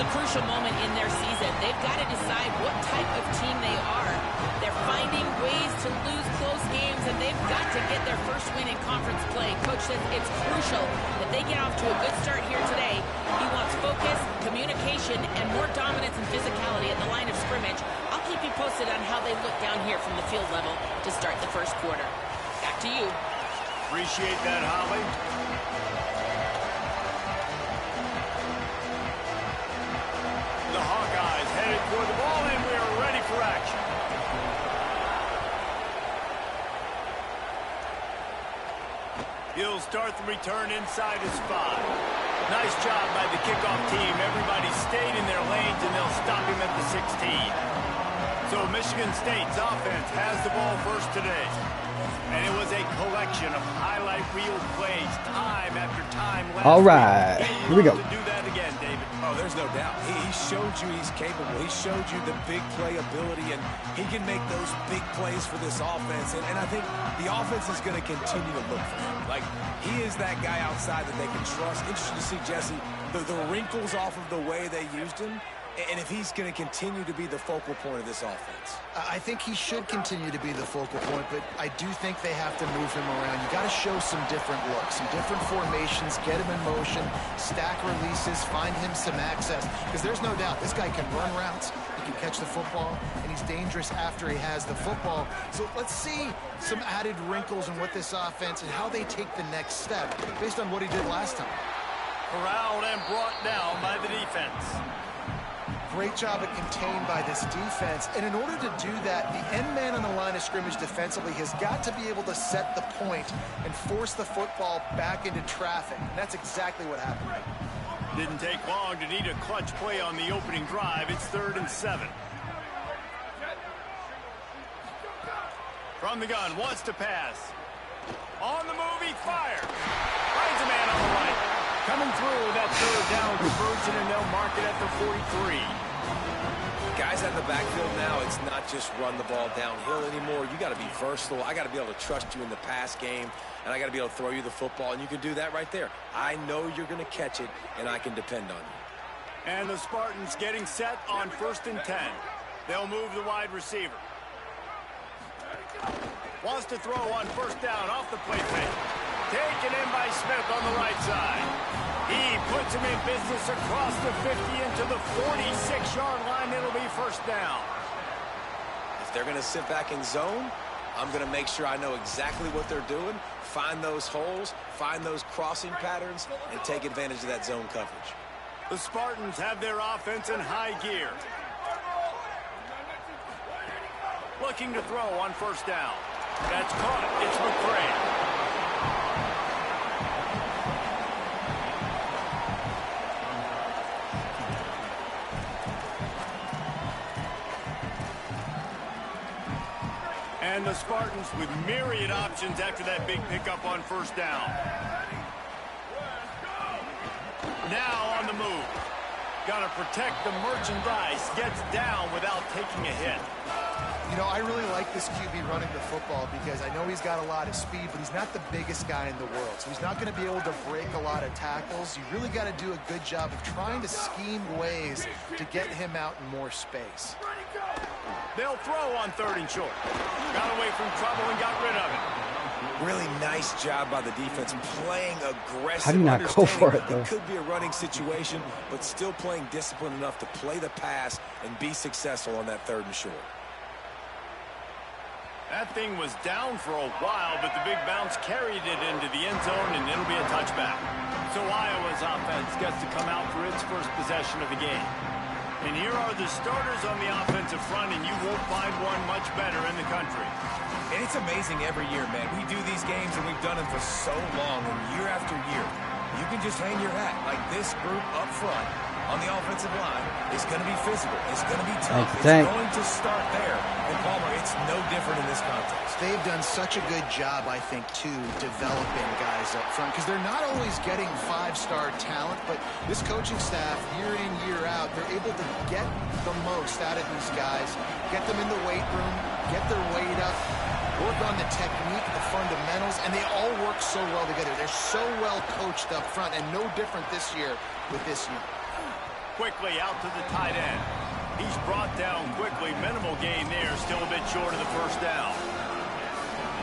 a crucial moment in their season. They've got to decide what type of team they are. They're finding ways to lose close games, and they've got to get their first win in conference play. Coach says it's crucial that they get off to a good start here today. He wants focus, communication, and more dominance and physicality at the line of scrimmage. I'll keep you posted on how they look down here from the field level to start the first quarter. Back to you. Appreciate that, Holly. The Hawkeyes headed for the ball, and we are ready for action. He'll start the return inside his 5. Nice job by the kickoff team. Everybody stayed in their lanes, and they'll stop him at the 16. So Michigan State's offense has the ball first today. And it was a collection of highlight reel plays, time after time. All right, here we go. To do that again, David. Oh, there's no doubt. He showed you he's capable. He showed you the big play ability, and he can make those big plays for this offense. And I think the offense is going to continue to look for him. Like, he is that guy outside that they can trust. Interesting to see, Jesse, the wrinkles off of the way they used him. And if he's going to continue to be the focal point of this offense. I think he should continue to be the focal point, but I do think they have to move him around. You got to show some different looks, some different formations, get him in motion, stack releases, find him some access. Because there's no doubt this guy can run routes, he can catch the football, and he's dangerous after he has the football. So let's see some added wrinkles in what this offense and how they take the next step based on what he did last time. Corralled and brought down by the defense. Great job at contained by this defense. And in order to do that, the end man on the line of scrimmage defensively has got to be able to set the point and force the football back into traffic. And that's exactly what happened. Didn't take long to need a clutch play on the opening drive. It's 3rd and 7. From the gun, wants to pass. On the move, he fires. Finds a man on the right. Coming through that 3rd down conversion, and they'll mark it at the 43. Guys out in the backfield now, it's not just run the ball downhill anymore. You got to be versatile. I got to be able to trust you in the pass game, and I got to be able to throw you the football, and you can do that right there. I know you're going to catch it, and I can depend on you. And the Spartans getting set on 1st and 10. They'll move the wide receiver. Wants to throw on 1st down off the play fake. Taken in by Smith on the right side. He puts him in business across the 50 into the 46-yard line. It'll be 1st down. If they're going to sit back in zone, I'm going to make sure I know exactly what they're doing, find those holes, find those crossing patterns, and take advantage of that zone coverage. The Spartans have their offense in high gear. Looking to throw on 1st down. That's caught. It's McCray. And the Spartans with myriad options after that big pickup on 1st down. Now on the move. Got to protect the merchandise. Gets down without taking a hit. You know, I really like this QB running the football because I know he's got a lot of speed, but he's not the biggest guy in the world. So he's not going to be able to break a lot of tackles. You really got to do a good job of trying to scheme ways to get him out in more space. They'll throw on 3rd and short. Got away from trouble and got rid of it. Really nice job by the defense, playing aggressive. How do you not go for it, though? It could be a running situation, but still playing disciplined enough to play the pass and be successful on that 3rd and short. That thing was down for a while, but the big bounce carried it into the end zone, and it'll be a touchback. So Iowa's offense gets to come out for its first possession of the game. And here are the starters on the offensive front, and you won't find one much better in the country. And it's amazing every year, man. We do these games, and we've done them for so long, and year after year. You can just hang your hat. Like this group up front on the offensive line is going to be physical. It's going to be tough. It's going to start there. And Palmer, it's no different in this context. They've done such a good job, I think, too, developing guys up front because they're not always getting 5-star talent, but this coaching staff, year in, year out, they're able to get the most out of these guys, get them in the weight room, get their weight up, work on the technique, the fundamentals, and they all work so well together. They're so well coached up front, and no different this year with this unit. quickly out to the tight end. He's brought down quickly. Minimal gain there. Still a bit short of the first down.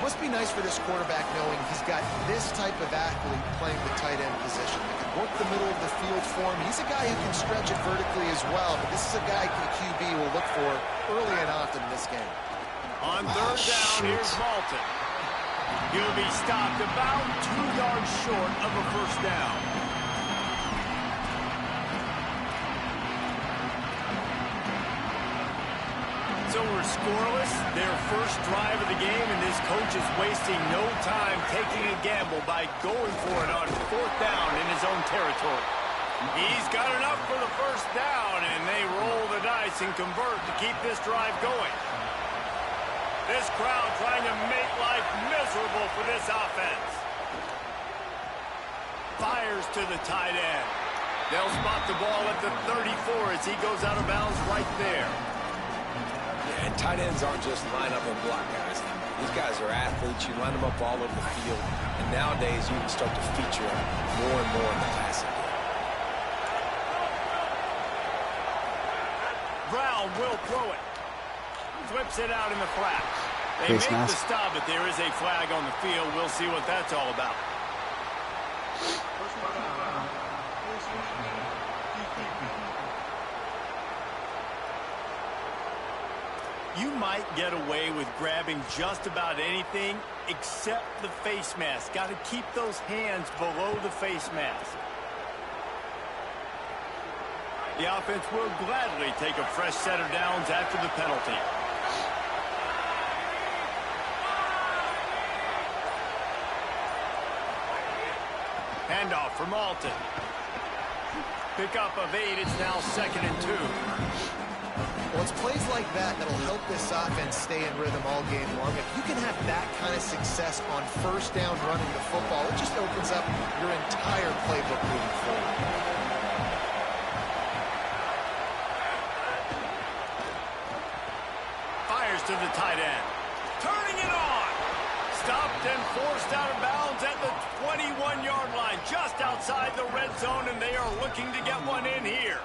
Must be nice for this quarterback knowing he's got this type of athlete playing the tight end position. He can work the middle of the field for him. He's a guy who can stretch it vertically as well, but this is a guy the QB will look for early and often in this game. On third down, here's Malton. He'll be stopped about 2 yards short of a first down. So we're scoreless, their first drive of the game, and this coach is wasting no time taking a gamble by going for it on fourth down in his own territory. He's got enough for the first down, and they roll the dice and convert to keep this drive going. This crowd trying to make life miserable for this offense. Fires to the tight end. They'll spot the ball at the 34 as he goes out of bounds right there. And tight ends aren't just line up and block guys. These guys are athletes. You line them up all over the field. And nowadays, you can start to feature them more and more in the passing game. Brown will throw it. Flips it out in the flat. They make the stop, but there is a flag on the field. We'll see what that's all about. You might get away with grabbing just about anything except the face mask. Got to keep those hands below the face mask. The offense will gladly take a fresh set of downs after the penalty. Handoff for Malton. Pickup of 8. It's now 2nd and 2. Well, it's plays like that that'll help this offense stay in rhythm all game long. If you can have that kind of success on first down running the football, it just opens up your entire playbook moving forward. Fires to the tight end. Turning it on. Stopped and forced out of bounds at the 21-yard line, just outside the red zone, and they are looking to get one in here.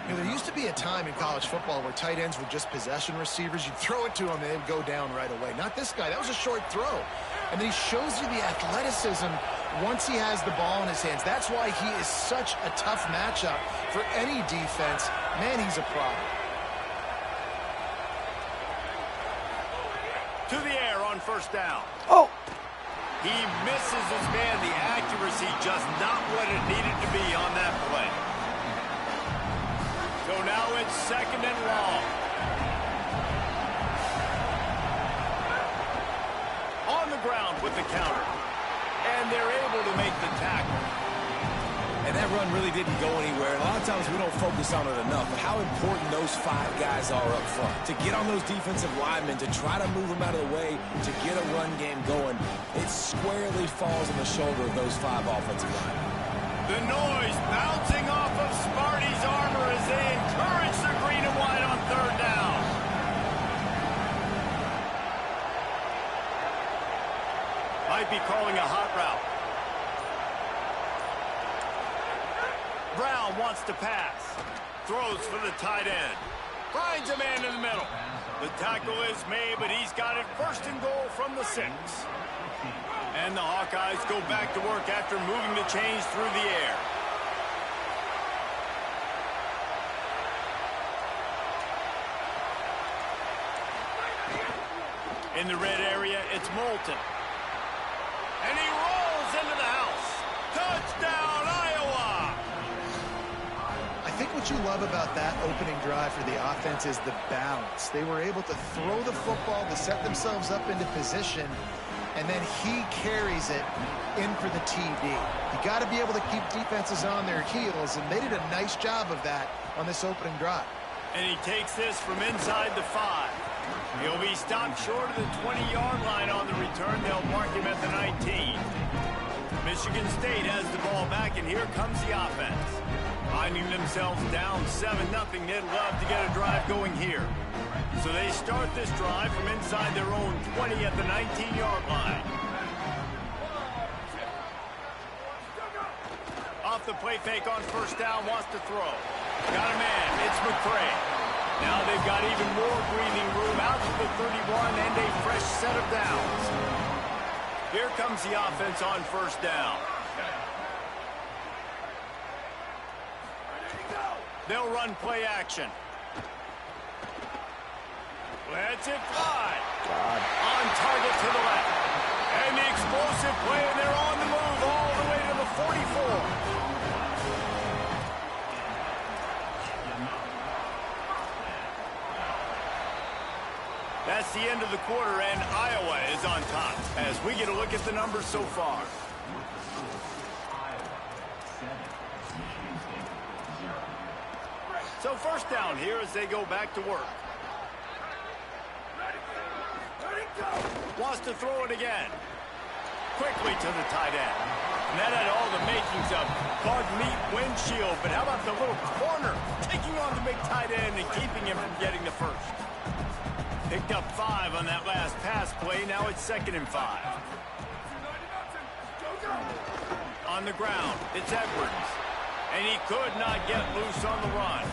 You know, there used to be a time in college football where tight ends were just possession receivers. You'd throw it to them and they'd go down right away. Not this guy. That was a short throw. And then he shows you the athleticism once he has the ball in his hands. That's why he is such a tough matchup for any defense. Man, he's a problem. To the air on first down. Oh! He misses his man. The accuracy just not what it needed to be on that play. So now it's 2nd and long. On the ground with the counter. And they're able to make the tackle. And that run really didn't go anywhere. A lot of times we don't focus on it enough, but how important those 5 guys are up front. To get on those defensive linemen, to try to move them out of the way, to get a run game going, it squarely falls on the shoulder of those 5 offensive linemen. The noise bouncing off of Sparty's armor as they encourage the green and white on third down. Might be calling a hot route. Brown wants to pass. Throws for the tight end. Finds a man in the middle. The tackle is made, but he's got it 1st and goal from the 6. And the Hawkeyes go back to work after moving the chains through the air. In the red area, it's Malton. And he rolls into the house. Touchdown, Iowa! I think what you love about that opening drive for the offense is the balance. They were able to throw the football to set themselves up into position, and then he carries it in for the TD. You got to be able to keep defenses on their heels, and they did a nice job of that on this opening drive. And he takes this from inside the 5. He'll be stopped short of the 20-yard line on the return. They'll mark him at the 19. Michigan State has the ball back, and here comes the offense. Finding themselves down 7-0, they'd love to get a drive going here. So they start this drive from inside their own 20 at the 19-yard line. Off the play fake on first down, wants to throw. Got a man. It's McCray. Now they've got even more breathing room out to the 31 and a fresh set of downs. Here comes the offense on first down. They'll run play action. Lets it fly. On target to the left. And the explosive play, and they're on the move all the way to the 44. That's the end of the quarter, and Iowa is on top as we get a look at the numbers so far. So first down here as they go back to work. Wants to throw it again. Quickly to the tight end. And that had all the makings of bug meat windshield, but how about the little corner taking on the big tight end and keeping him from getting the first? Picked up 5 on that last pass play. Now it's 2nd and 5. On the ground, it's Edwards. And he could not get loose on the run.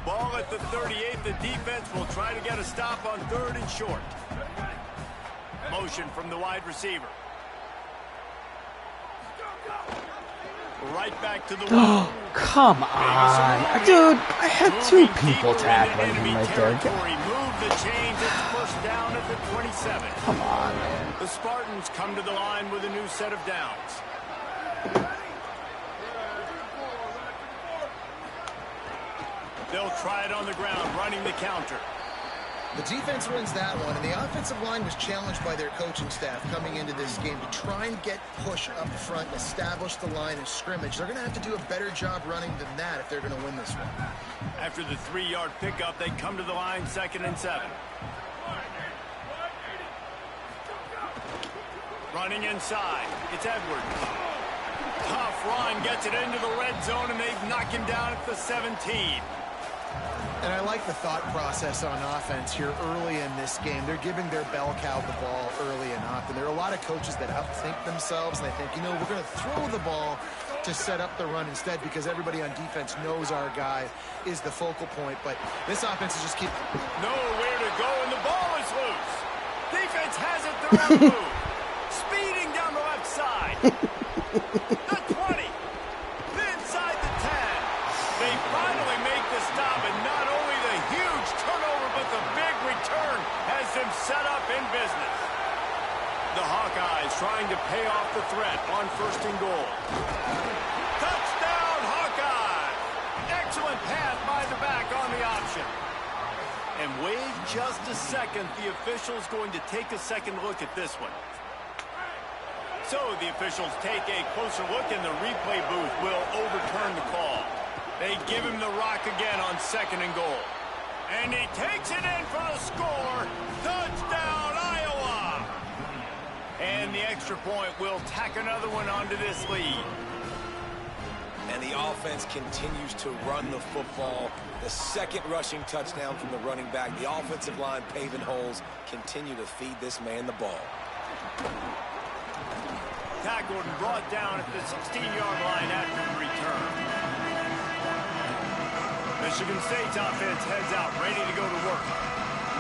Ball at the 38. The defense will try to get a stop on 3rd and short. Motion from the wide receiver. Right back to the wall. Come on. Dude, I had 2 people tackling him right there. Move the chains. It's first down at the 27. Come on, man. The Spartans come to the line with a new set of downs. They'll try it on the ground, running the counter. The defense wins that one, and the offensive line was challenged by their coaching staff coming into this game to try and get push up front and establish the line of scrimmage. They're going to have to do a better job running than that if they're going to win this one. After the 3-yard pickup, they come to the line 2nd and 7. Running inside, it's Edwards. Tough run, gets it into the red zone, and they've knocked him down at the 17. And I like the thought process on offense here early in this game. They're giving their bell cow the ball early and often. There are a lot of coaches that outthink themselves, and they think, you know, we're going to throw the ball to set up the run instead because everybody on defense knows our guy is the focal point. But this offense is just nowhere to go, and the ball is loose. Defense has it, they're on the move. Speeding down the left side. The 20. Inside the 10. They finally make the stop, and not only the huge turnover, but the big return has them set up in business. The Hawkeyes trying to pay off the threat on 1st and goal. Touchdown, Hawkeyes! Excellent pass by the back on the option. And wait just a second, the official's going to take a second look at this one. So the officials take a closer look, and the replay booth will overturn the call. They give him the rock again on 2nd and goal. And he takes it in for the score. Touchdown, Iowa! And the extra point will tack another one onto this lead. And the offense continues to run the football. The 2nd rushing touchdown from the running back. The offensive line paving holes. Continue to feed this man the ball. Tackled and brought down at the 16-yard line after the return. Michigan State's offense heads out, ready to go to work.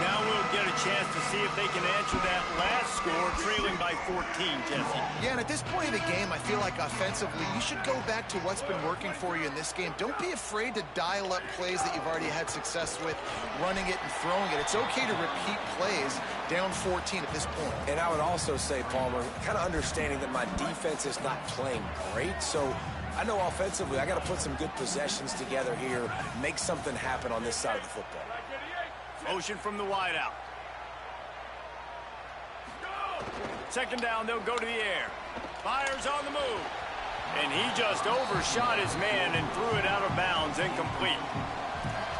Now we'll get a chance to see if they can answer that last score, trailing by 14, Jesse. Yeah, and at this point of the game, I feel like offensively, you should go back to what's been working for you in this game. Don't be afraid to dial up plays that you've already had success with, running it and throwing it. It's okay to repeat plays down 14 at this point. And I would also say, Palmer, kind of understanding that my defense is not playing great, so I know offensively I got to put some good possessions together here, make something happen on this side of the football. Motion from the wideout. 2nd down, they'll go to the air. Fires on the move. And he just overshot his man and threw it out of bounds, incomplete.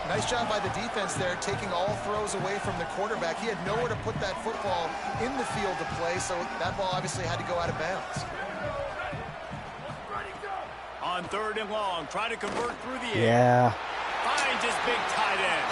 Nice job by the defense there, taking all throws away from the quarterback. He had nowhere to put that football in the field to play, so that ball obviously had to go out of bounds. On 3rd and long, try to convert through the air. Yeah. Finds his big tight end.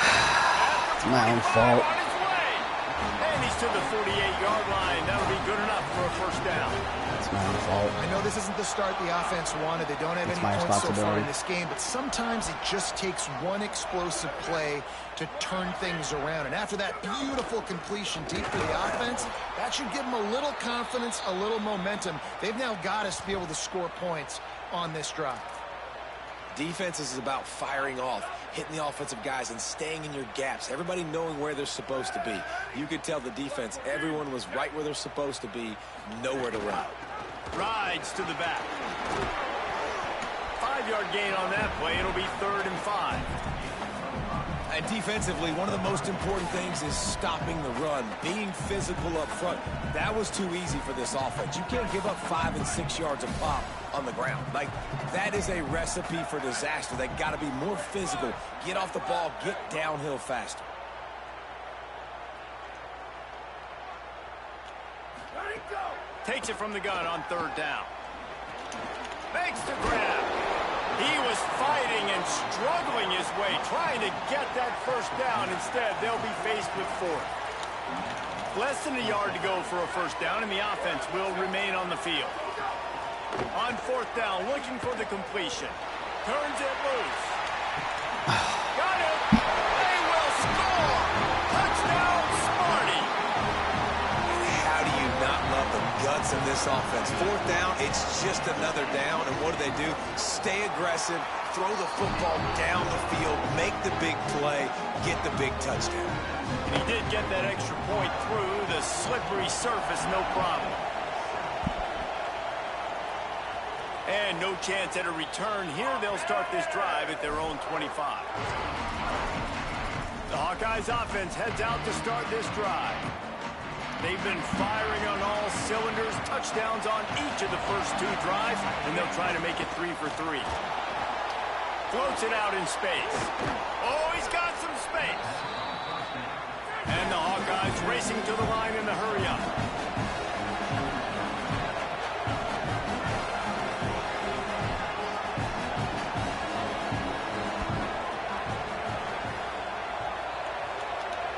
At the It's my own fault. And he's to the 48-yard line. That'll be good enough for a first down. It's my own fault. I know this isn't the start the offense wanted. They don't have any points so far in this game, but sometimes it just takes one explosive play to turn things around. And after that beautiful completion deep for the offense, that should give them a little confidence, a little momentum. They've now got us to be able to score points on this drive. Defense is about firing off, hitting the offensive guys, and staying in your gaps. Everybody knowing where they're supposed to be. You could tell the defense, everyone was right where they're supposed to be, nowhere to run. Rides to the back. 5-yard gain on that play. It'll be 3rd and 5. And defensively, one of the most important things is stopping the run, being physical up front. That was too easy for this offense. You can't give up 5 and 6 yards a pop on the ground. Like, that is a recipe for disaster. They got to be more physical, get off the ball, get downhill faster. Takes it from the gun on 3rd down. Makes the grab. He was fighting and struggling his way, trying to get that first down. Instead, they'll be faced with 4th. Less than a yard to go for a first down, and the offense will remain on the field. On 4th down, looking for the completion. Turns it loose. Got it. They will score. Touchdown, Smarty. How do you not love the guts of this offense? 4th down, it's just another down. And what do? Stay aggressive, throw the football down the field, make the big play, get the big touchdown. And he did get that extra point through the slippery surface, no problem. And no chance at a return here. They'll start this drive at their own 25. The Hawkeyes offense heads out to start this drive. They've been firing on all cylinders, touchdowns on each of the first 2 drives, and they'll try to make it 3 for 3. Floats it out in space. Oh, he's got some space. And the Hawkeyes racing to the line in the hurry-up.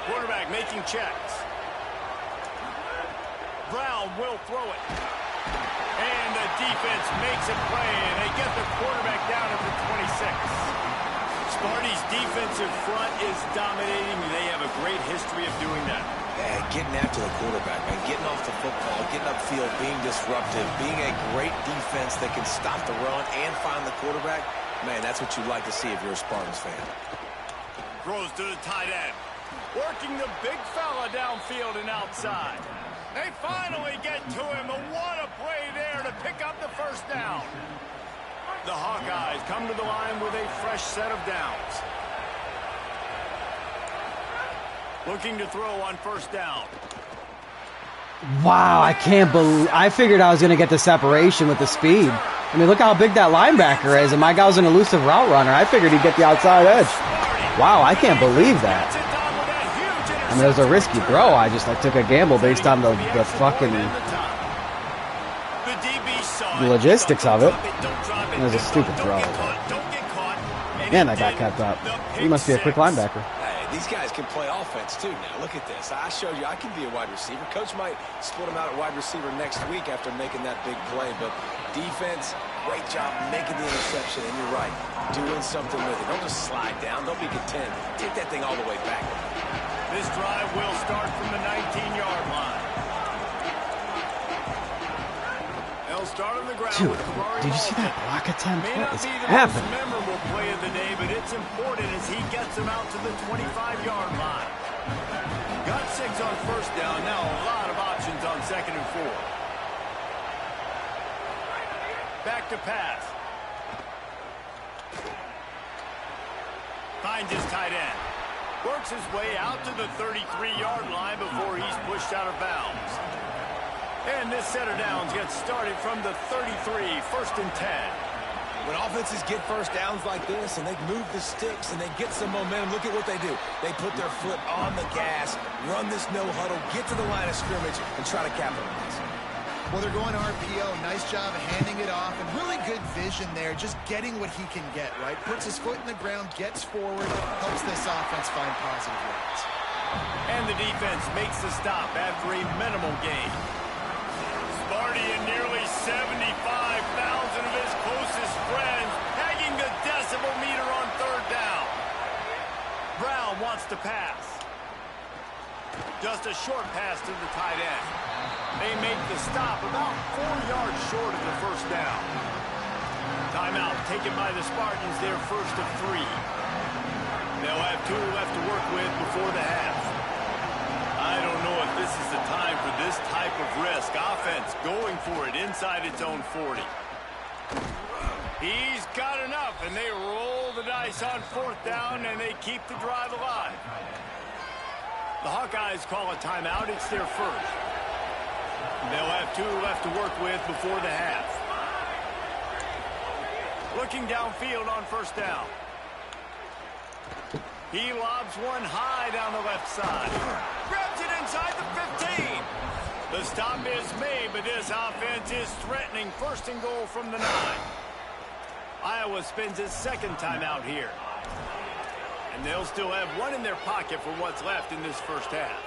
Quarterback making checks. Brown will throw it. And the defense makes a play, and they get the quarterback down at the 26. Sparty's defensive front is dominating. They have a great history of doing that. Yeah, getting after the quarterback, man, getting off the football, getting upfield, being disruptive, being a great defense that can stop the run and find the quarterback. Man, that's what you like to see if you're a Spartans fan. Throws to the tight end. Working the big fella downfield and outside. They finally get to him, and what a play there to pick up the first down. The Hawkeyes come to the line with a fresh set of downs. Looking to throw on 1st down. Wow, I can't believe... I figured I was going to get the separation with the speed. I mean, look how big that linebacker is, and my guy was an elusive route runner. I figured he'd get the outside edge. Wow, I can't believe that. I mean, it was a risky throw. I took a gamble based on the fucking logistics of it. It was a stupid throw. Man, that got kept up. He must be a quick linebacker. Hey, these guys can play offense too now. Look at this. I showed you I can be a wide receiver. Coach might split him out at wide receiver next week after making that big play. But defense, great job making the interception. And you're right, doing something with it. Don't just slide down. Don't be content. Take that thing all the way back. This drive will start from the 19-yard line. They'll start on the ground. Dude, with Kamari. did you see that block attempt? May What not is be the happening? most memorable play of the day, but it's important as he gets them out to the 25-yard line. Got 6 on 1st down. Now a lot of options on 2nd and 4. Back to pass. Finds his tight end. Works his way out to the 33-yard line before he's pushed out of bounds. And this set of downs gets started from the 33, 1st and 10. When offenses get first downs like this and they move the sticks and they get some momentum, look at what they do. They put their foot on the gas, run this no huddle, get to the line of scrimmage, and try to capitalize. Well, they're going RPO. Nice job handing it off, and really good vision there, just getting what he can get, right? Puts his foot in the ground, gets forward, helps this offense find positive yards. And the defense makes the stop after a minimal gain. Sparty and nearly 75,000 of his closest friends tagging the decibel meter on third down. Brown wants to pass. Just a short pass to the tight end. They make the stop about 4 yards short of the first down. Timeout taken by the Spartans, their first of 3. They'll have 2 left to work with before the half. I don't know if this is the time for this type of risk. Offense going for it inside its own 40. He's got enough, and they roll the dice on fourth down, and they keep the drive alive. The Hawkeyes call a timeout. It's their first. They'll have 2 left to work with before the half. Looking downfield on first down. He lobs one high down the left side. Grabs it inside the 15. The stop is made, but this offense is threatening first and goal from the 9. Iowa spends his second timeout here. And they'll still have 1 in their pocket for what's left in this first half.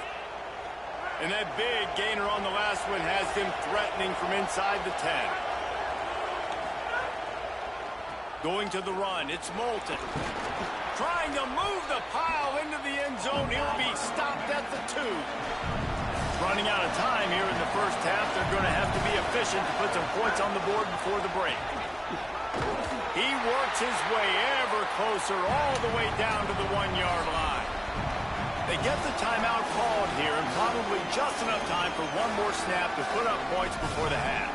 And that big gainer on the last one has them threatening from inside the 10. Going to the run, it's Moulton. Trying to move the pile into the end zone. He'll be stopped at the 2. Running out of time here in the first half. They're going to have to be efficient to put some points on the board before the break. He works his way ever closer all the way down to the 1-yard line. They get the timeout called here, and probably just enough time for one more snap to put up points before the half.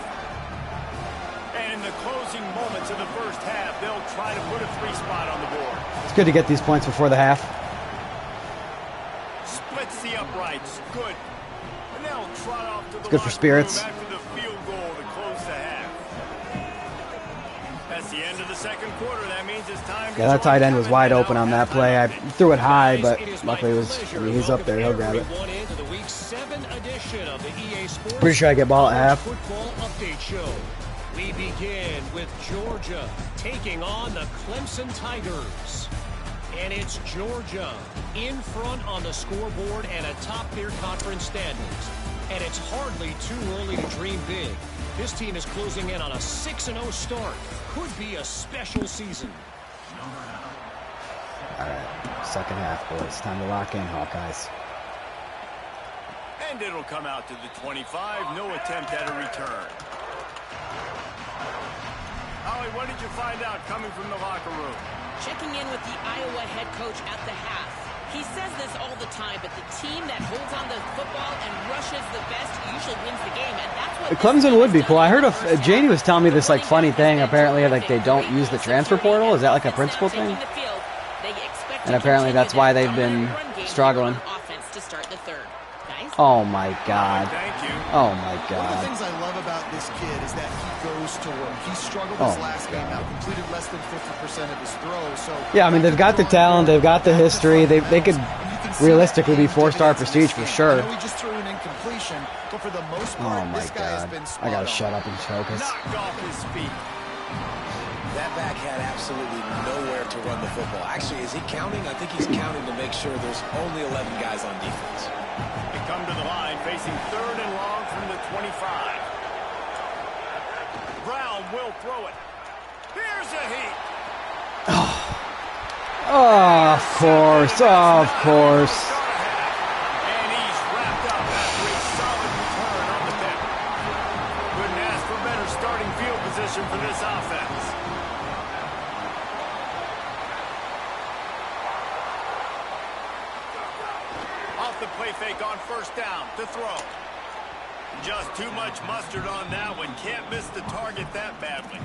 And in the closing moments of the first half, they'll try to put a 3 spot on the board. It's good to get these points before the half. Splits the uprights. Good. And they'll trot off to the good for spirits. After the field goal to close the half. That's the end of the second quarter. That means it's time. Yeah, that tight end was wide open on that play. I threw it high, but luckily it was. I mean, he's up there. He'll grab it. Pretty sure I get ball at half. Football update show. We begin with Georgia taking on the Clemson Tigers. And it's Georgia in front on the scoreboard and atop their conference standings. And it's hardly too early to dream big. This team is closing in on a 6-0 start. Could be a special season. All right, second half, boys. Time to lock in, Hawkeyes. And it'll come out to the 25. No attempt at a return. Holly, what did you find out coming from the locker room? Checking in with the Iowa head coach at the half. He says this all the time, but the team that holds on to the football and rushes the best usually wins the game, and that's what Clemson would be cool. I heard of Janie was telling me this like funny thing. Apparently, like they don't use the transfer portal. Is that like a principal thing? And apparently, that's why they've been struggling. Oh my God! Oh my God! One of the things I love about this kid is that he goes to work. He struggled his last game out, completed less than 50% of his throws. So yeah, I mean they've got the talent, they've got the history. They could realistically be 4-star prestige for sure. I know he just threw an incompletion, but for the most part, this guy has been I gotta shut up and focus. Knocked off his feet. That back had absolutely nowhere to run the football. Actually, is he counting? I think he's counting to make sure there's only 11 guys on defense. They come to the line facing 3rd and long from the 25. Brown will throw it. Here's a heat. Oh, of course, of course. And he's wrapped up after a solid return on the pick. Couldn't ask for better starting field position for this offense. Off the play fake on first down to throw. Just too much mustard on that one. Can't miss the target that badly.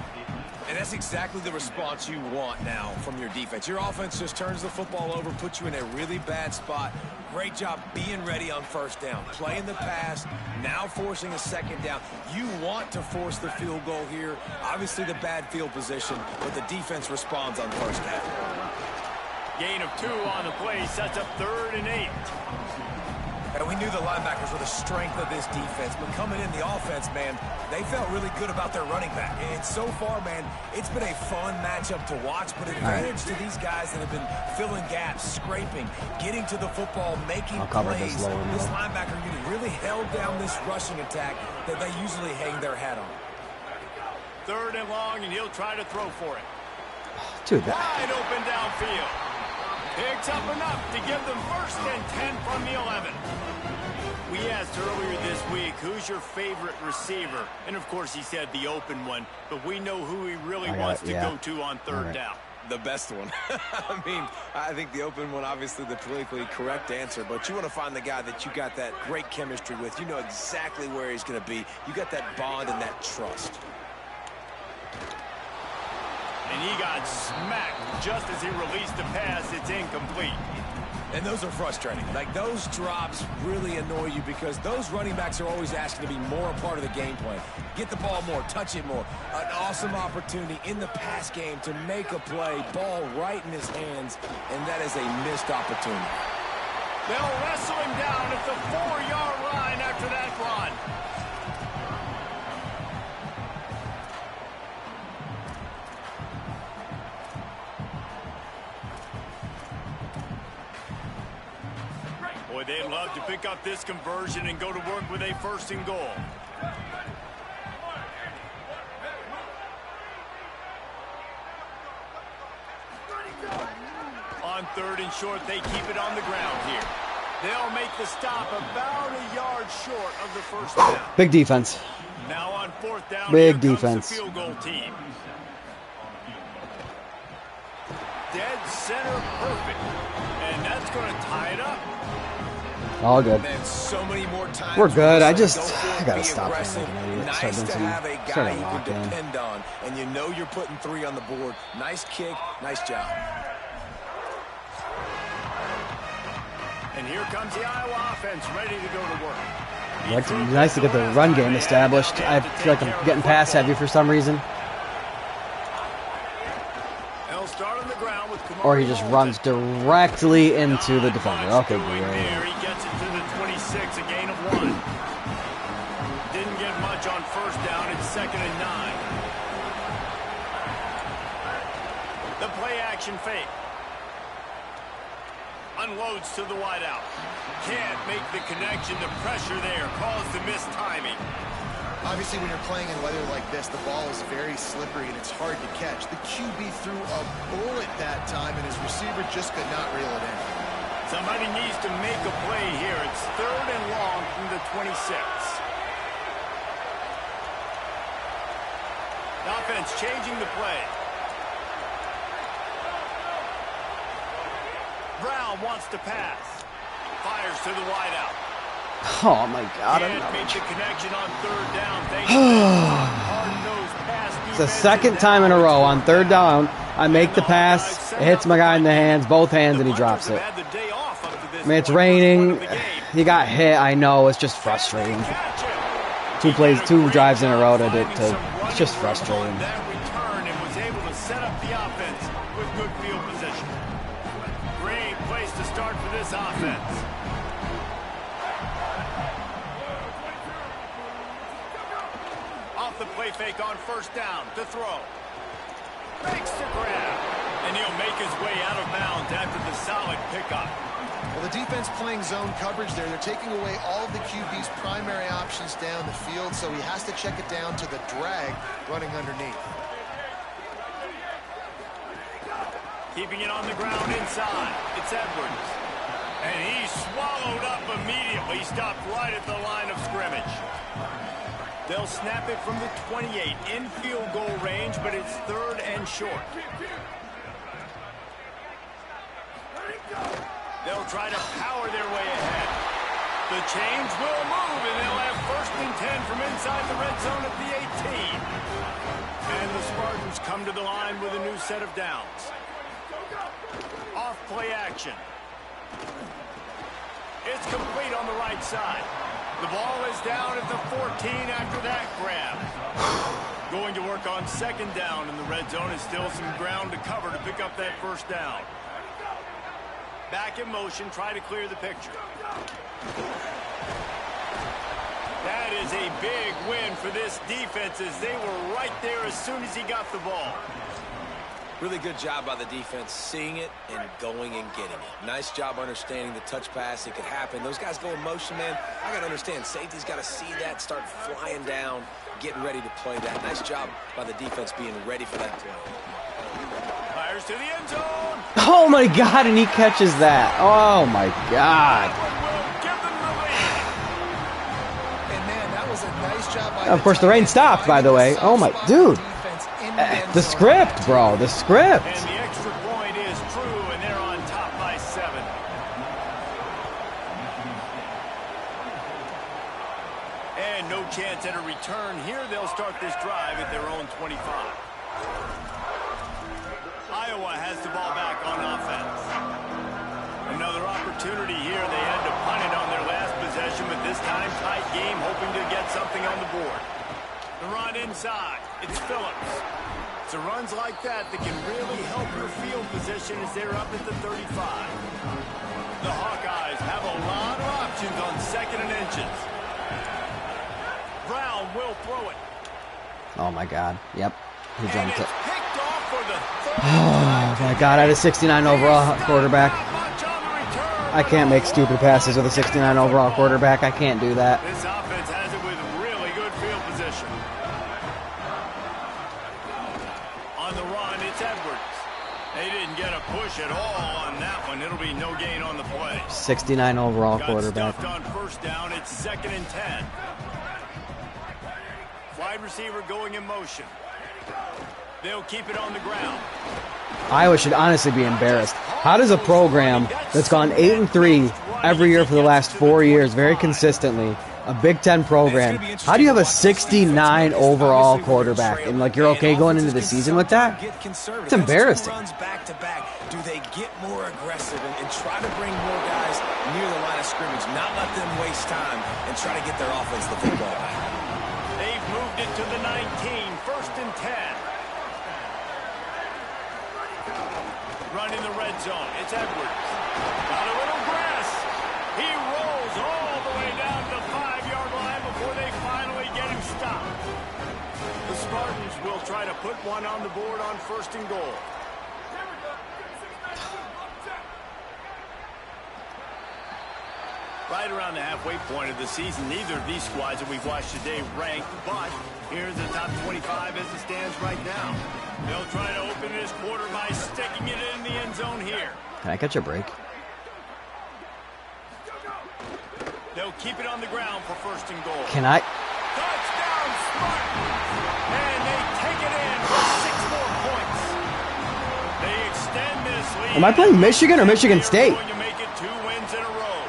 And that's exactly the response you want now from your defense. Your offense just turns the football over, puts you in a really bad spot. Great job being ready on first down. Playing the pass, now forcing a second down. You want to force the field goal here. Obviously the bad field position, but the defense responds on first down. Gain of 2 on the play sets up 3rd and 8. And we knew the linebackers were the strength of this defense, but coming in the offense, man, they felt really good about their running back. And so far, man, it's been a fun matchup to watch, but advantage to these guys that have been filling gaps, scraping, getting to the football, making plays. This linebacker unit really held down this rushing attack that they usually hang their hat on. 3rd and long, and he'll try to throw for it. Dude, wide open downfield. Picks up enough to give them 1st and 10 from the 11. We asked earlier this week, who's your favorite receiver? And, of course, he said the open one, but we know who he really wants to go to on 3rd down. The best one. I mean, I think the open one, obviously the politically correct answer, but you want to find the guy that you got that great chemistry with. You know exactly where he's going to be. You got that bond and that trust. And he got smacked just as he released the pass. It's incomplete. And those are frustrating. Like, those drops really annoy you because those running backs are always asking to be more a part of the game plan. Get the ball more, touch it more. An awesome opportunity in the pass game to make a play, ball right in his hands, and that is a missed opportunity. They'll wrestle him down at the 4-yard line after that run. Boy, they'd love to pick up this conversion and go to work with a 1st and goal. On 3rd and short, they keep it on the ground here. They'll make the stop about a yard short of the 1st down. Big defense. Now on 4th down, big here defense. Comes the field goal team. Dead center perfect. And that's going to tie it up. All good. Man, so many more times we're good. I gotta be stop aggressive. playing like an idiot. Nice to have a guy you lock can in. depend on, and you know you're putting 3 on the board. Nice kick, nice job. And here comes the Iowa offense ready to go to work. It's nice to get the run game established. I feel like I'm getting pass heavy for some reason. They'll start on the ground with Or he just runs directly into the defender. Okay, great. He gets it to the 26, a gain of 1. Didn't get much on 1st down. It's 2nd and 9. The play action fake. Unloads to the wideout. Can't make the connection. The pressure there caused the missed timing. Obviously, when you're playing in weather like this, the ball is very slippery and it's hard to catch. The QB threw a bullet that time, and his receiver just could not reel it in. Somebody needs to make a play here. It's 3rd and long from the 26. The offense changing the play. Brown wants to pass. Fires to the wideout. Oh my God! Can't make the connection on 3rd down. It's the 2nd time in a row on 3rd down. I make the pass. It hits my guy in the hands, both hands, and he drops it. I mean, it's raining. He got hit. I know. It's just frustrating. 2 drives in a row it's just frustrating. That return and was able to set up the offense with good field position. Great place to start for this offense. Off the play fake on 1st down to throw. Makes the grab. And he'll make his way out of bounds after the solid pickup. Well, the defense playing zone coverage there. They're taking away all of the QB's primary options down the field, so he has to check it down to the drag running underneath. Keeping it on the ground inside. It's Edwards. And he's swallowed up immediately. Stopped right at the line of scrimmage. They'll snap it from the 28 in field goal range, but it's 3rd and short. They'll try to power their way ahead. The chains will move, and they'll have 1st and 10 from inside the red zone at the 18. And the Spartans come to the line with a new set of downs. Off play action. It's complete on the right side. The ball is down at the 14 after that grab. Going to work on 2nd down in the red zone. Is still some ground to cover to pick up that 1st down. Back in motion, try to clear the picture. That is a big win for this defense as they were right there as soon as he got the ball. Really good job by the defense, seeing it and going and getting it. Nice job understanding the touch pass. It could happen. Those guys go in motion, man. I got to understand, safety's got to see that, start flying down, getting ready to play that. Nice job by the defense being ready for that play. Fires to the end zone. Oh, my God, and he catches that. Oh, my God. And, man, that was a nice job by Of course, the rain stopped, by the way. Oh, my... Dude. The script, bro. The script. And the extra point is true, and they're on top by 7. And no chance at a return here. They'll start this drive at their own 25. Iowa has the ball back on offense. Another opportunity here. They had to punt it on their last possession, but this time tight game, hoping to get something on the board. The run inside. It's Phillips. It's the runs like that that can really help your field position as they're up at the 35. The Hawkeyes have a lot of options on 2nd and inches. Brown will throw it. Oh, my God. Yep. He jumped it. Picked off for the third Oh, my God. I had a 69 overall quarterback. I can't make stupid passes with a 69 overall quarterback. I can't do that. This offense has it with really good field position. On the run, it's Edwards. They didn't get a push at all on that one. It'll be no gain on the play. 69 overall Got quarterback. stuffed on first down. It's 2nd and 10. Wide receiver going in motion. They'll keep it on the ground. Iowa should honestly be embarrassed. How does a program that's gone 8-3 every year for the last 4 years, very consistently, a Big Ten program, how do you have a 69 overall quarterback and like you're okay going into the season with that? It's embarrassing. Do they get more aggressive and try to bring more guys near the line of scrimmage, not let them waste time and try to get their offense the football back? They've moved it to the 19, 1st and 10. Run in the red zone. It's Edwards. Got a little grass. He rolls all the way down to the 5-yard line before they finally get him stopped. The Spartans will try to put one on the board on 1st and goal. Right around the halfway point of the season, neither of these squads that we've watched today ranked, but here's the top 25 as it stands right now. They'll try to open this quarter by sticking it in the end zone here. Can I catch a break? They'll keep it on the ground for 1st and goal. Can I? Touchdown, Spartans! And they take it in for 6 more points. They extend this lead. Am I playing Michigan or Michigan State? Going to make it 2 wins in a row.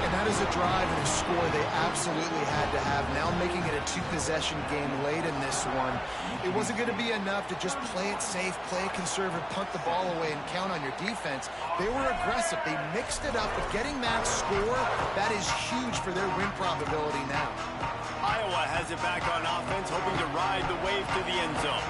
And that is a drive and a score they absolutely had to have. Now making it a 2-possession game late in this one. It wasn't going to be enough to just play it safe, play it conservative, punt the ball away, and count on your defense. They were aggressive. They mixed it up, but getting that score, that is huge for their win probability now. Iowa has it back on offense, hoping to ride the wave to the end zone.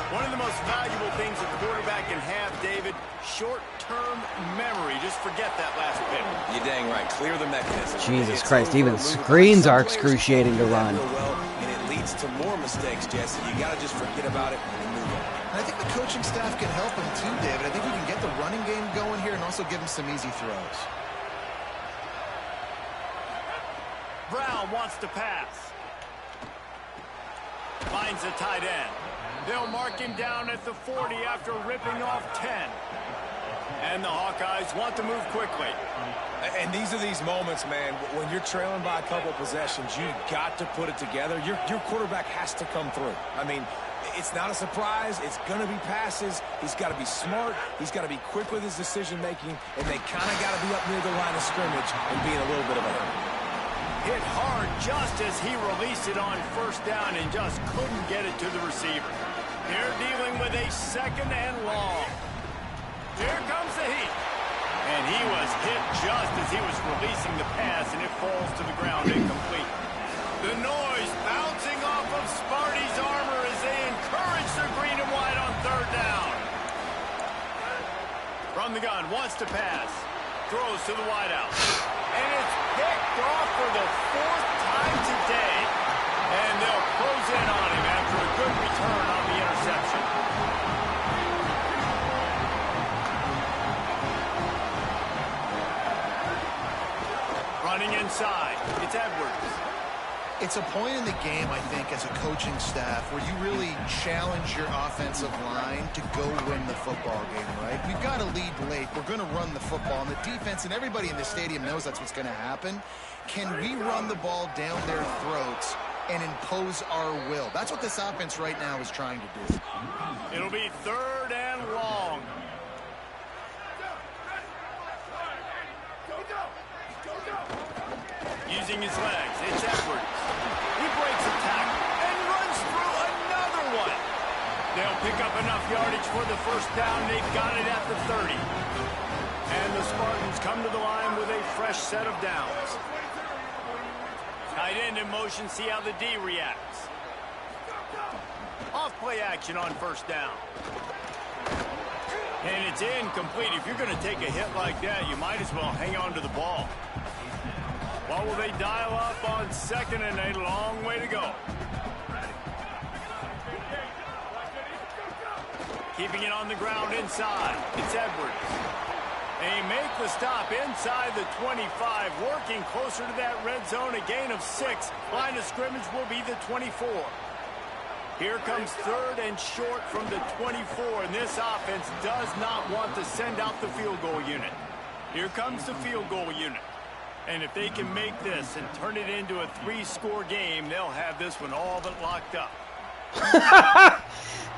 One of the most valuable things a quarterback can have, David, short-term memory. Just forget that last pick. You're dang right. Clear the mechanism. Jesus Christ, even screens are excruciating to run. And it leads to more mistakes, Jesse. You got to just forget about it and move on. And I think the coaching staff can help him too, David. I think we can get the running game going here and also give him some easy throws. Brown wants to pass. Finds the tight end. They'll mark him down at the 40 after ripping off 10. And the Hawkeyes want to move quickly. And these are these moments, man, when you're trailing by a couple possessions, you got to put it together. Your quarterback has to come through. I mean, it's not a surprise. It's going to be passes. He's got to be smart. He's got to be quick with his decision-making, and they kind of got to be up near the line of scrimmage and be in a little bit of a hurry. Hit hard just as he released it on 1st down and just couldn't get it to the receiver. They're dealing with a 2nd and long. Here comes the heat. And he was hit just as he was releasing the pass, and it falls to the ground incomplete. The noise bouncing off of Sparty's armor as they encourage the green and white on 3rd down. From the gun, wants to pass. Throws to the wideout. And it's picked off for the 4th time today. And they'll close in on him after a good return on the interception. Running inside, it's Edwards. It's a point in the game, I think, as a coaching staff where you really challenge your offensive line to go win the football game, right? We've got to lead late. We're going to run the football. And the defense and everybody in the stadium knows that's what's going to happen. Can we run the ball down their throats and impose our will? That's what this offense right now is trying to do. It'll be 3rd and long. Using his legs, it's Edwards. He breaks a tackle and runs through another one. They'll pick up enough yardage for the 1st down. They've got it at the 30. And the Spartans come to the line with a fresh set of downs. Tight end in motion, see how the D reacts. Off play action on 1st down. And it's incomplete. If you're going to take a hit like that, you might as well hang on to the ball. What will they dial up on 2nd and a long way to go? Keeping it on the ground inside. It's Edwards. They make the stop inside the 25, working closer to that red zone, a gain of 6. Line of scrimmage will be the 24. Here comes 3rd and short from the 24, and this offense does not want to send out the field goal unit. Here comes the field goal unit. And if they can make this and turn it into a 3-score game, they'll have this one all but locked up.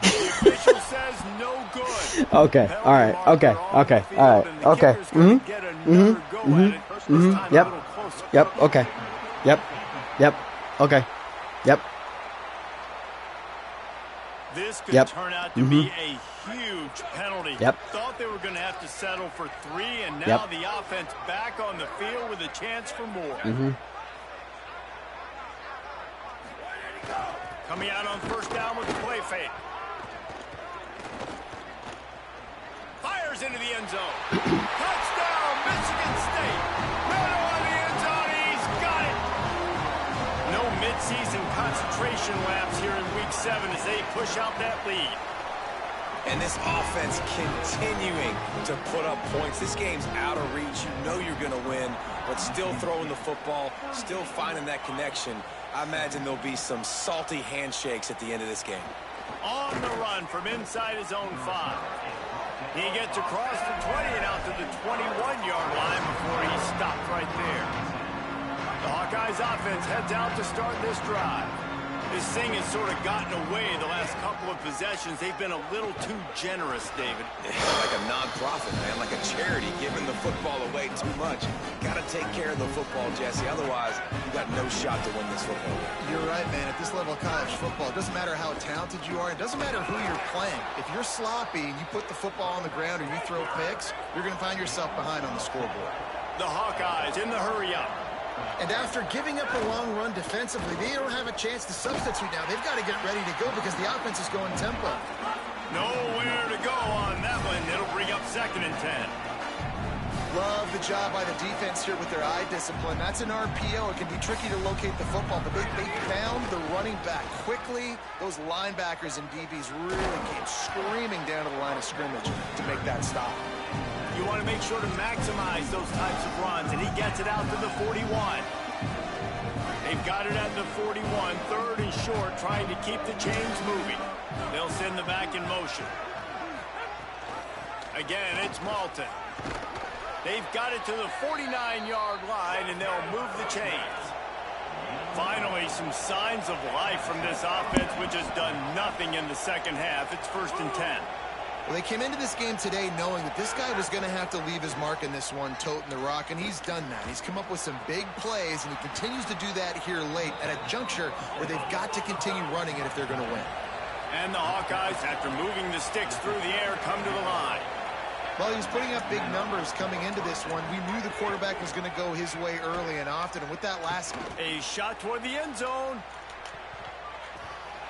The official says no good. Okay, all right, okay, okay, all right, okay. Yep, okay. Yep, okay. Yep. This could turn out to be a huge penalty. Yep. Thought they were going to have to settle for 3, and now the offense back on the field with a chance for more. Coming out on 1st down with the play fake. Fires into the end zone. Touchdown, Michigan State. Right on the end zone, he's got it. No midseason concentration laps here in Week 7 as they push out that lead. And this offense continuing to put up points. This game's out of reach. You know you're going to win, but still throwing the football, still finding that connection. I imagine there'll be some salty handshakes at the end of this game. On the run from inside his own 5. He gets across the 20 and out to the 21-yard line before he stopped right there. The Hawkeyes offense heads out to start this drive. This thing has sort of gotten away the last couple of possessions. They've been a little too generous, David. Yeah, like a non-profit, man, like a charity, giving the football away too much. Got to take care of the football, Jesse. Otherwise, you got no shot to win this football game. You're right, man. At this level of college football, it doesn't matter how talented you are. It doesn't matter who you're playing. If you're sloppy and you put the football on the ground or you throw picks, you're going to find yourself behind on the scoreboard. The Hawkeyes in the hurry-up. And after giving up a long run defensively, they don't have a chance to substitute now. They've got to get ready to go because the offense is going tempo. Nowhere to go on that one. It'll bring up 2nd and 10. Love the job by the defense here with their eye discipline. That's an RPO. It can be tricky to locate the football, but they found the running back quickly. Those linebackers and DBs really came screaming down to the line of scrimmage to make that stop. You want to make sure to maximize those types of runs, and he gets it out to the 41. They've got it at the 41, 3rd and short, trying to keep the chains moving. They'll send the back in motion. Again, it's Malton. They've got it to the 49-yard line, and they'll move the chains. Finally, some signs of life from this offense, which has done nothing in the second half. It's 1st and 10. Well, they came into this game today knowing that this guy was going to have to leave his mark in this one, toting the rock, and he's done that. He's come up with some big plays, and he continues to do that here late at a juncture where they've got to continue running it if they're going to win. And the Hawkeyes, after moving the sticks through the air, come to the line. Well, he was putting up big numbers coming into this one. We knew the quarterback was going to go his way early and often, and with that last... A shot toward the end zone.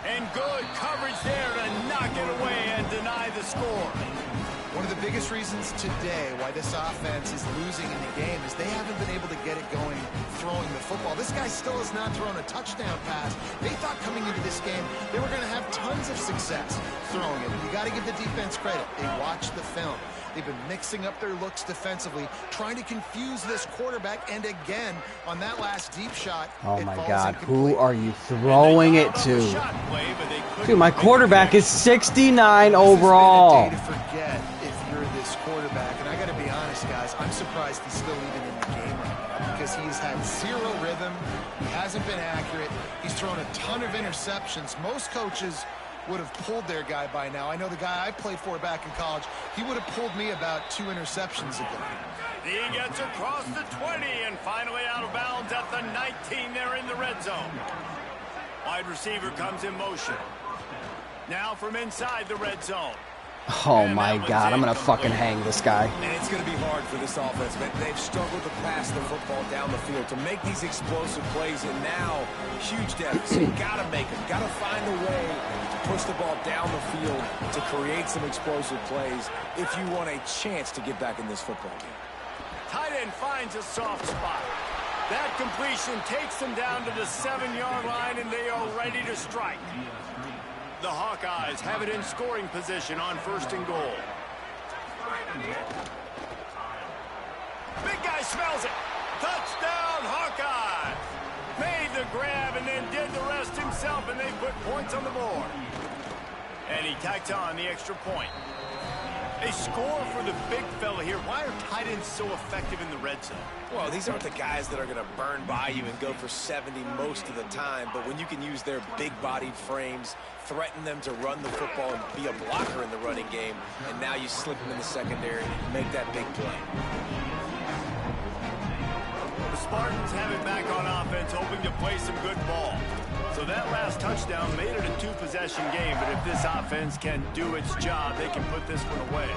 And good coverage there to knock it away and deny the score. One of the biggest reasons today why this offense is losing in the game is they haven't been able to get it going throwing the football. This guy still has not thrown a touchdown pass. They thought coming into this game they were going to have tons of success throwing it. You got to give the defense credit. They watched the film. They've been mixing up their looks defensively, trying to confuse this quarterback, and again, on that last deep shot, oh my God, who are you throwing it to? Dude, my quarterback is 69 overall. This has been a day to forget if you're this quarterback, and I got to be honest, guys, I'm surprised he's still even in the game right now because he's had zero rhythm, he hasn't been accurate, he's thrown a ton of interceptions. Most coaches would have pulled their guy by now. I know the guy I played for back in college, he would have pulled me about 2 interceptions ago. He gets across the 20 and finally out of bounds at the 19 there in the red zone. Wide receiver comes in motion. Now from inside the red zone. Oh my God, I'm going to fucking hang this guy. And it's going to be hard for this offense, man. They've struggled to pass the football down the field to make these explosive plays, and now huge deficit. You got to make them. Got to find a way to push the ball down the field to create some explosive plays if you want a chance to get back in this football game. Tight end finds a soft spot. That completion takes them down to the 7-yard line, and they are ready to strike. The Hawkeyes have it in scoring position on 1st and goal. Big guy smells it. Touchdown, Hawkeyes. Made the grab and then did the rest himself, and they put points on the board. And he tacked on the extra point. A score for the big fella here. Why are tight ends so effective in the red zone? Well, these aren't the guys that are going to burn by you and go for 70 most of the time, but when you can use their big-bodied frames, threaten them to run the football and be a blocker in the running game, and now you slip them in the secondary, make that big play. The Spartans have it back on offense, hoping to play some good ball. So that last touchdown made it a 2-possession game, but if this offense can do its job, they can put this one away.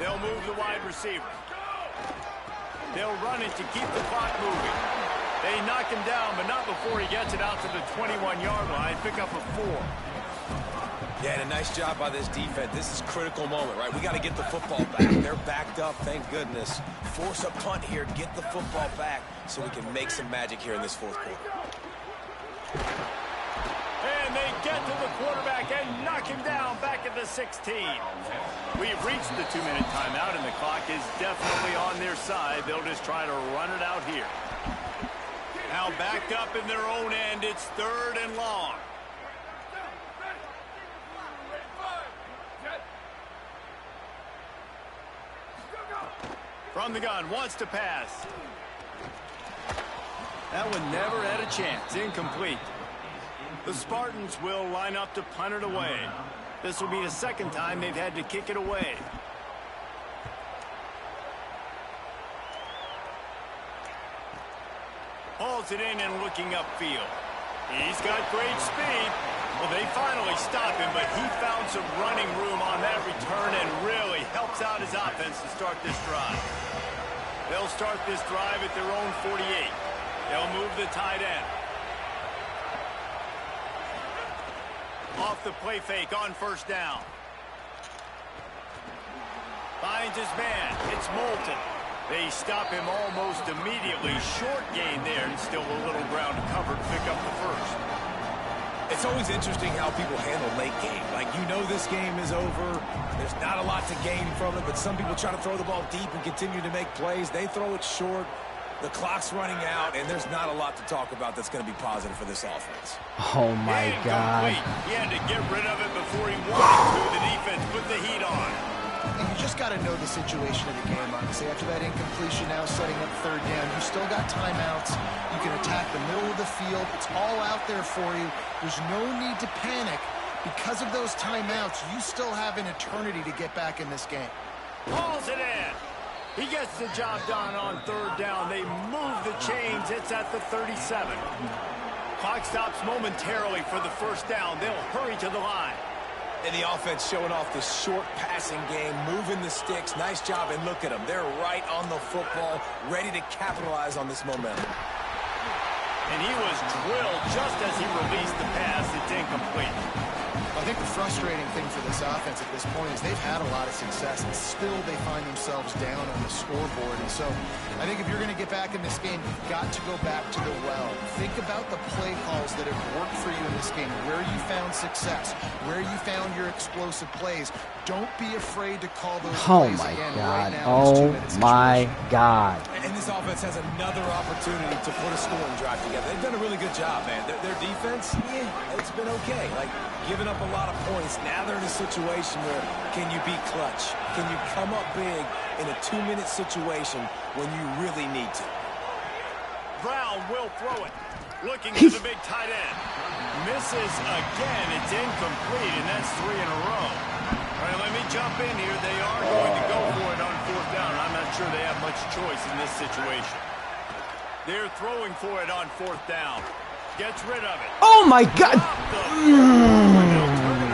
They'll move the wide receiver. They'll run it to keep the clock moving. They knock him down, but not before he gets it out to the 21-yard line. Pick up a 4. Yeah, and a nice job by this defense. This is a critical moment, right? We got to get the football back. They're backed up, thank goodness. Force a punt here, get the football back so we can make some magic here in this 4th quarter. And they get to the quarterback and knock him down back at the 16. We've reached the 2-minute timeout, and the clock is definitely on their side. They'll just try to run it out here. Now backed up in their own end, it's 3rd and long. From the gun, wants to pass. That one never had a chance. Incomplete. The Spartans will line up to punt it away. This will be the 2nd time they've had to kick it away. Hauls it in and looking upfield. He's got great speed. Well, they finally stop him, but he found some running room on that return and really helps out his offense to start this drive. They'll start this drive at their own 48. They'll move the tight end. Off the play fake on 1st down. Finds his man. It's Moulton. They stop him almost immediately. Short gain there, and still a little ground to cover to pick up the 1st. It's always interesting how people handle late game. Like, you know this game is over. There's not a lot to gain from it, but some people try to throw the ball deep and continue to make plays. They throw it short. The clock's running out, and there's not a lot to talk about that's going to be positive for this offense. Oh, my God. He had to get rid of it before he wanted to. The defense put the heat on. And you just got to know the situation of the game, honestly. After that incompletion, now setting up 3rd down, you still got timeouts. You can attack the middle of the field. It's all out there for you. There's no need to panic. Because of those timeouts, you still have an eternity to get back in this game. Hauls it in. He gets the job done on 3rd down. They move the chains. It's at the 37. Clock stops momentarily for the 1st down. They'll hurry to the line. And the offense showing off the short passing game, moving the sticks. Nice job, and look at them. They're right on the football, ready to capitalize on this momentum. And he was drilled just as he released the pass. It's incomplete. I think the front frustrating thing for this offense at this point is they've had a lot of success, and still they find themselves down on the scoreboard. And so I think if you're going to get back in this game, you've got to go back to the well. Think about the play calls that have worked for you in this game, where you found success, where you found your explosive plays. Don't be afraid to call those plays again right now. Oh my God. And this offense has another opportunity to put a scoring drive together. They've done a really good job, man. Their defense, yeah, it's been okay. Like, giving up a lot of points. Now they're in a situation where can you be clutch? Can you come up big in a 2-minute situation when you really need to? Brown will throw it. Looking to the big tight end. Misses again. It's incomplete, and that's 3 in a row. All right, let me jump in here. They are going to go for it on 4th down. I'm not sure they have much choice in this situation. They're throwing for it on 4th down. Gets rid of it. Oh, my God. They'll turn it